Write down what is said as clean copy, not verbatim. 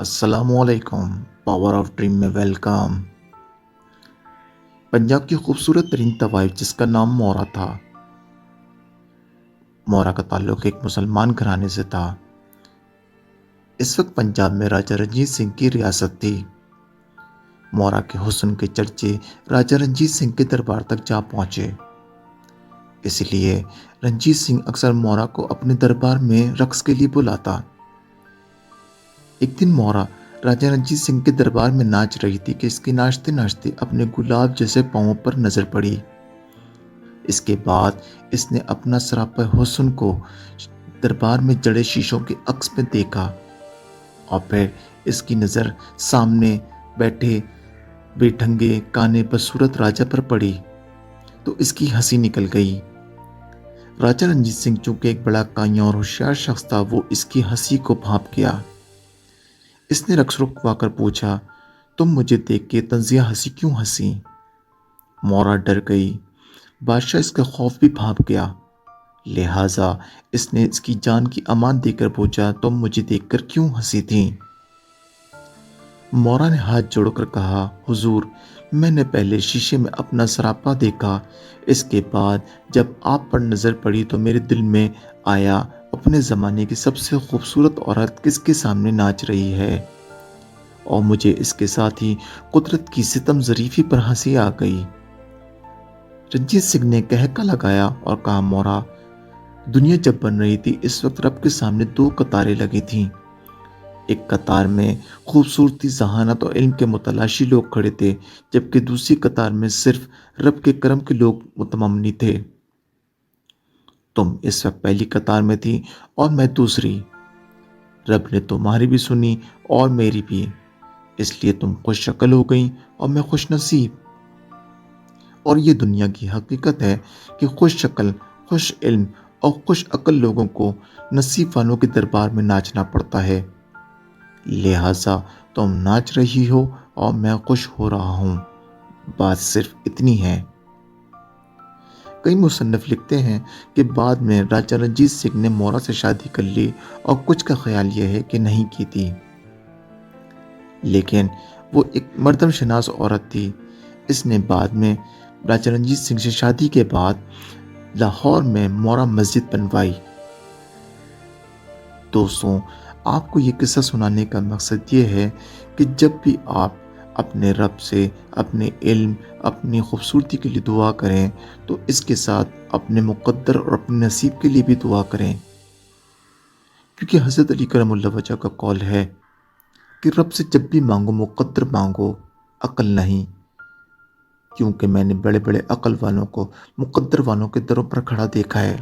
अस्सलाम वालेकुम। Power of dream में वेलकम। पंजाब की खूबसूरत तरीन तवाइफ जिसका नाम मोरा था। मोरा का ताल्लुक एक मुसलमान घराने से था। इस वक्त पंजाब में राजा रंजीत सिंह की रियासत थी। मोरा के हुस्न के चर्चे राजा रंजीत सिंह के दरबार तक जा पहुंचे। इसलिए रंजीत सिंह अक्सर मोरा को अपने दरबार में रक्स के लिए बुलाता। एक दिन मोरा राजा रंजीत सिंह के दरबार में नाच रही थी कि इसके नाचते नाचते अपने गुलाब जैसे पांवों पर नजर पड़ी। इसके बाद इसने अपना सरापा हुस्न को दरबार में जड़े शीशों के अक्स में देखा और फिर इसकी नज़र सामने बैठे बेढंगे काने बदसूरत राजा पर पड़ी तो इसकी हंसी निकल गई। राजा रंजीत सिंह चूंकि एक बड़ा काया और होशियार शख्स था, वो इसकी हंसी को भांप गया। इसने रक्स रुकवा कर पूछा, तुम मुझे देख के तंजिया हंसी क्यों हंसी? मोरा डर गई। बादशाह इसका खौफ भी भाप गया, लिहाजा इसने इसकी जान की अमान देकर पूछा, तुम मुझे देखकर क्यों हंसी थी? मोरा ने हाथ जोड़कर कहा, हुजूर, मैंने पहले शीशे में अपना सरापा देखा। इसके बाद जब आप पर नज़र पड़ी तो मेरे दिल में आया, अपने ज़माने की सबसे खूबसूरत औरत किसके सामने नाच रही है, और मुझे इसके साथ ही कुदरत की सितम ज़रीफ़ी पर हंसी आ गई। रंजीत सिंह ने कहका लगाया और कहा, मोरा, दुनिया जब बन रही थी इस वक्त रब के सामने दो कतारें लगी थीं। एक कतार में खूबसूरती, जहानत और इल्म के मुतलाशी लोग खड़े थे, जबकि दूसरी कतार में सिर्फ रब के करम के लोग मुतमम्नी थे। तुम इस वक्त पहली कतार में थी और मैं दूसरी। रब ने तुम्हारी भी सुनी और मेरी भी, इसलिए तुम खुश शक्ल हो गई और मैं खुश नसीब। और ये दुनिया की हकीकत है कि खुश शक्ल, खुश इल्म और खुश अक्ल लोगों को नसीब वालों के दरबार में नाचना पड़ता है। लिहाजा तुम नाच रही हो और मैं खुश हो रहा हूँ, बात सिर्फ इतनी है। कई मुसन्निफ लिखते हैं कि बाद में राजा रंजीत सिंह ने मोरा से शादी कर ली और कुछ का ख्याल यह है कि नहीं की थी, लेकिन वो एक मर्दम शनास औरत थी। इसने बाद में राजा रंजीत सिंह से शादी के बाद लाहौर में मोरा मस्जिद बनवाई। दोस्तों, आपको ये किस्सा सुनाने का मकसद ये है कि जब भी आप अपने रब से अपने इल्म, अपनी खूबसूरती के लिए दुआ करें तो इसके साथ अपने मुक़द्दर और अपने नसीब के लिए भी दुआ करें, क्योंकि हज़रत अली करमुल्लाह वजह का कौल है कि रब से जब भी मांगो मुक़द्दर मांगो, अक्ल नहीं, क्योंकि मैंने बड़े बड़े अक्ल वालों को मुक़द्दर वालों के दरों पर खड़ा देखा है।